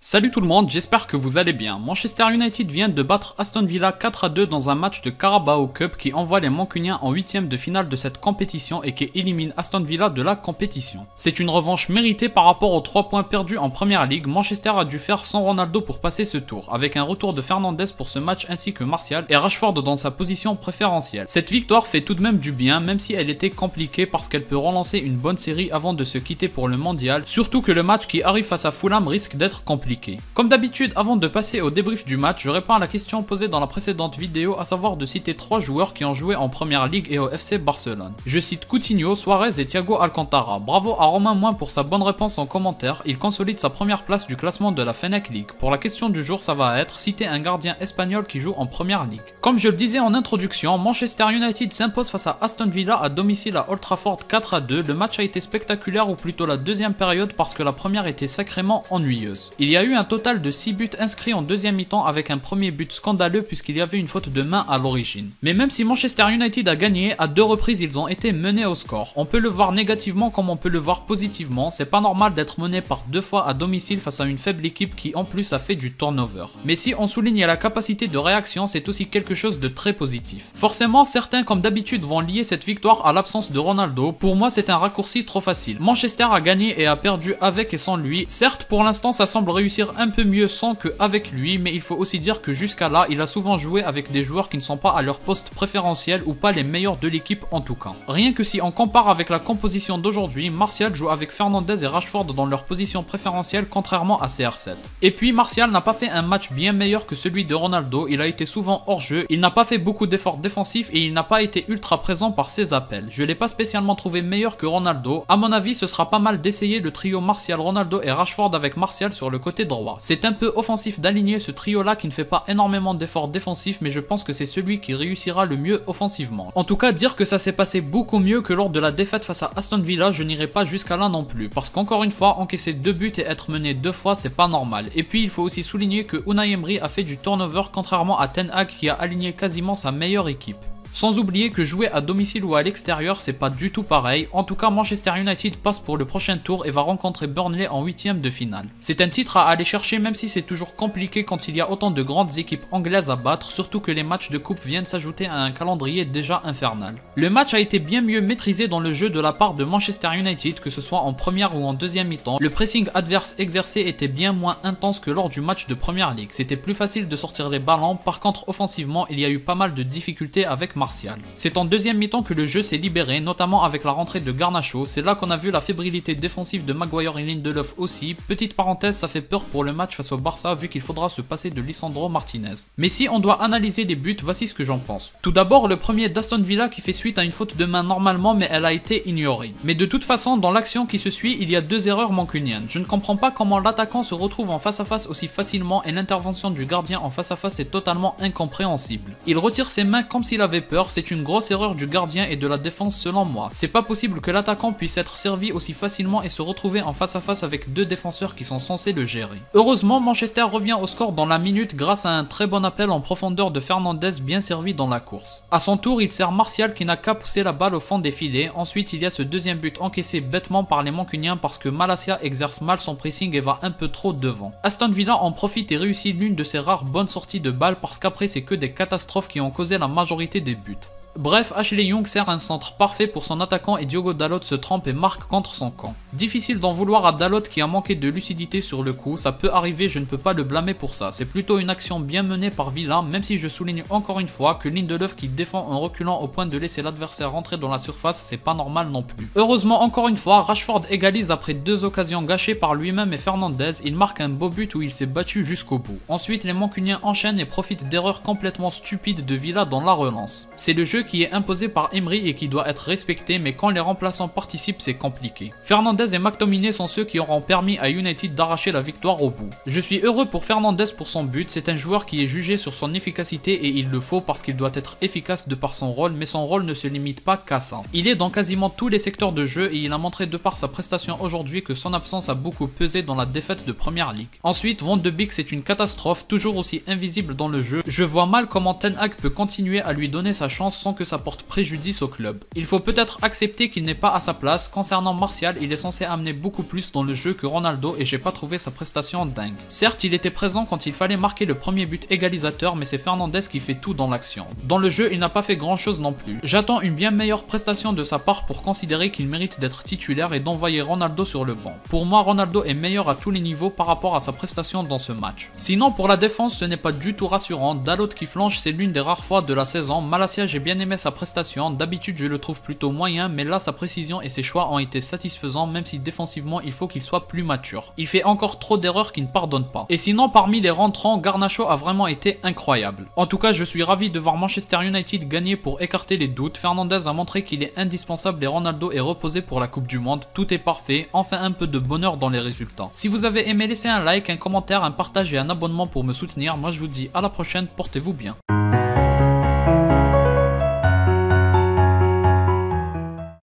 Salut tout le monde, j'espère que vous allez bien. Manchester United vient de battre Aston Villa 4-2 dans un match de Carabao Cup qui envoie les Mancuniens en 8ème de finale de cette compétition et qui élimine Aston Villa de la compétition. C'est une revanche méritée par rapport aux 3 points perdus en Première Ligue. Manchester a dû faire sans Ronaldo pour passer ce tour, avec un retour de Fernandes pour ce match ainsi que Martial et Rashford dans sa position préférentielle. Cette victoire fait tout de même du bien, même si elle était compliquée parce qu'elle peut relancer une bonne série avant de se quitter pour le mondial, surtout que le match qui arrive face à Fulham risque d'être compliqué. Comme d'habitude, avant de passer au débrief du match, je réponds à la question posée dans la précédente vidéo, à savoir de citer 3 joueurs qui ont joué en Première Ligue et au FC Barcelone. Je cite Coutinho, Suarez et Thiago Alcantara. Bravo à Romain Moins pour sa bonne réponse en commentaire, il consolide sa première place du classement de la Fennec League. Pour la question du jour, ça va être citer un gardien espagnol qui joue en Première Ligue. Comme je le disais en introduction, Manchester United s'impose face à Aston Villa à domicile à Old Trafford 4-2. Le match a été spectaculaire, ou plutôt la deuxième période, parce que la première était sacrément ennuyeuse. Il y a eu un total de 6 buts inscrits en deuxième mi-temps avec un premier but scandaleux puisqu'il y avait une faute de main à l'origine. Mais même si Manchester United a gagné, à 2 reprises ils ont été menés au score. On peut le voir négativement comme on peut le voir positivement, c'est pas normal d'être mené par 2 fois à domicile face à une faible équipe qui en plus a fait du turnover. Mais si on souligne la capacité de réaction, c'est aussi quelque chose de très positif. Forcément, certains comme d'habitude vont lier cette victoire à l'absence de Ronaldo. Pour moi, c'est un raccourci trop facile. Manchester a gagné et a perdu avec et sans lui. Certes, pour l'instant ça semble réussir un peu mieux sans que avec lui, mais il faut aussi dire que jusqu'à là, il a souvent joué avec des joueurs qui ne sont pas à leur poste préférentiel ou pas les meilleurs de l'équipe en tout cas. Rien que si on compare avec la composition d'aujourd'hui, Martial joue avec Fernandes et Rashford dans leur position préférentielle contrairement à CR7. Et puis Martial n'a pas fait un match bien meilleur que celui de Ronaldo, il a été souvent hors jeu, il n'a pas fait beaucoup d'efforts défensifs et il n'a pas été ultra présent par ses appels. Je l'ai pas spécialement trouvé meilleur que Ronaldo. À mon avis, ce sera pas mal d'essayer le trio Martial, Ronaldo et Rashford avec Martial sur le côté droit. C'est un peu offensif d'aligner ce trio là qui ne fait pas énormément d'efforts défensifs, mais je pense que c'est celui qui réussira le mieux offensivement. En tout cas, dire que ça s'est passé beaucoup mieux que lors de la défaite face à Aston Villa, je n'irai pas jusqu'à là non plus, parce qu'encore une fois, encaisser 2 buts et être mené 2 fois, c'est pas normal. Et puis il faut aussi souligner que Unai Emery a fait du turnover contrairement à Ten Hag qui a aligné quasiment sa meilleure équipe. Sans oublier que jouer à domicile ou à l'extérieur, c'est pas du tout pareil. En tout cas, Manchester United passe pour le prochain tour et va rencontrer Burnley en 8ème de finale. C'est un titre à aller chercher même si c'est toujours compliqué quand il y a autant de grandes équipes anglaises à battre, surtout que les matchs de coupe viennent s'ajouter à un calendrier déjà infernal. Le match a été bien mieux maîtrisé dans le jeu de la part de Manchester United, que ce soit en première ou en deuxième mi-temps. Le pressing adverse exercé était bien moins intense que lors du match de Première Ligue. C'était plus facile de sortir les ballons, par contre offensivement, il y a eu pas mal de difficultés avec Martial. C'est en deuxième mi-temps que le jeu s'est libéré, notamment avec la rentrée de Garnacho. C'est là qu'on a vu la fébrilité défensive de Maguire et Lindelof aussi. Petite parenthèse, ça fait peur pour le match face au Barça vu qu'il faudra se passer de Lisandro Martinez. Mais si on doit analyser les buts, voici ce que j'en pense. Tout d'abord, le premier d'Aston Villa qui fait suite à une faute de main normalement, mais elle a été ignorée. Mais de toute façon, dans l'action qui se suit, il y a 2 erreurs mancuniennes. Je ne comprends pas comment l'attaquant se retrouve en face à face aussi facilement et l'intervention du gardien en face à face est totalement incompréhensible. Il retire ses mains comme s'il avait peur. C'est une grosse erreur du gardien et de la défense selon moi. C'est pas possible que l'attaquant puisse être servi aussi facilement et se retrouver en face à face avec 2 défenseurs qui sont censés le gérer. Heureusement, Manchester revient au score dans la minute grâce à un très bon appel en profondeur de Fernandes bien servi dans la course. À son tour, il sert Martial qui n'a qu'à pousser la balle au fond des filets. Ensuite, il y a ce deuxième but encaissé bêtement par les Mancuniens parce que Malacia exerce mal son pressing et va un peu trop devant. Aston Villa en profite et réussit l'une de ses rares bonnes sorties de balle parce qu'après c'est que des catastrophes qui ont causé la majorité des buts. Bref, Ashley Young sert un centre parfait pour son attaquant et Diogo Dalot se trompe et marque contre son camp. Difficile d'en vouloir à Dalot qui a manqué de lucidité sur le coup, ça peut arriver, je ne peux pas le blâmer pour ça. C'est plutôt une action bien menée par Villa, même si je souligne encore une fois que Lindelof qui défend en reculant au point de laisser l'adversaire rentrer dans la surface, c'est pas normal non plus. Heureusement, encore une fois, Rashford égalise après 2 occasions gâchées par lui-même et Fernandes, il marque un beau but où il s'est battu jusqu'au bout. Ensuite, les Mancuniens enchaînent et profitent d'erreurs complètement stupides de Villa dans la relance. C'est le jeu qui est imposé par Emery et qui doit être respecté, mais quand les remplaçants participent, c'est compliqué. Fernandes et McTominay sont ceux qui auront permis à United d'arracher la victoire au bout. Je suis heureux pour Fernandes pour son but, c'est un joueur qui est jugé sur son efficacité et il le faut parce qu'il doit être efficace de par son rôle, mais son rôle ne se limite pas qu'à ça. Il est dans quasiment tous les secteurs de jeu et il a montré de par sa prestation aujourd'hui que son absence a beaucoup pesé dans la défaite de Première Ligue. Ensuite, Van de Beek c'est une catastrophe, toujours aussi invisible dans le jeu. Je vois mal comment Ten Hag peut continuer à lui donner sa chance sans sans que ça porte préjudice au club. Il faut peut-être accepter qu'il n'est pas à sa place. Concernant Martial, il est censé amener beaucoup plus dans le jeu que Ronaldo et j'ai pas trouvé sa prestation dingue. Certes, il était présent quand il fallait marquer le premier but égalisateur, mais c'est Fernandes qui fait tout dans l'action. Dans le jeu, il n'a pas fait grand chose non plus. J'attends une bien meilleure prestation de sa part pour considérer qu'il mérite d'être titulaire et d'envoyer Ronaldo sur le banc. Pour moi, Ronaldo est meilleur à tous les niveaux par rapport à sa prestation dans ce match. Sinon, pour la défense, ce n'est pas du tout rassurant. Dalot qui flanche, c'est l'une des rares fois de la saison. Malacia, j'ai bien aimé sa prestation. D'habitude, je le trouve plutôt moyen, mais là, sa précision et ses choix ont été satisfaisants, même si défensivement, il faut qu'il soit plus mature. Il fait encore trop d'erreurs qu'il ne pardonne pas. Et sinon, parmi les rentrants, Garnacho a vraiment été incroyable. En tout cas, je suis ravi de voir Manchester United gagner pour écarter les doutes. Fernandes a montré qu'il est indispensable et Ronaldo est reposé pour la Coupe du Monde. Tout est parfait. Enfin, un peu de bonheur dans les résultats. Si vous avez aimé, laissez un like, un commentaire, un partage et un abonnement pour me soutenir. Moi, je vous dis à la prochaine. Portez-vous bien.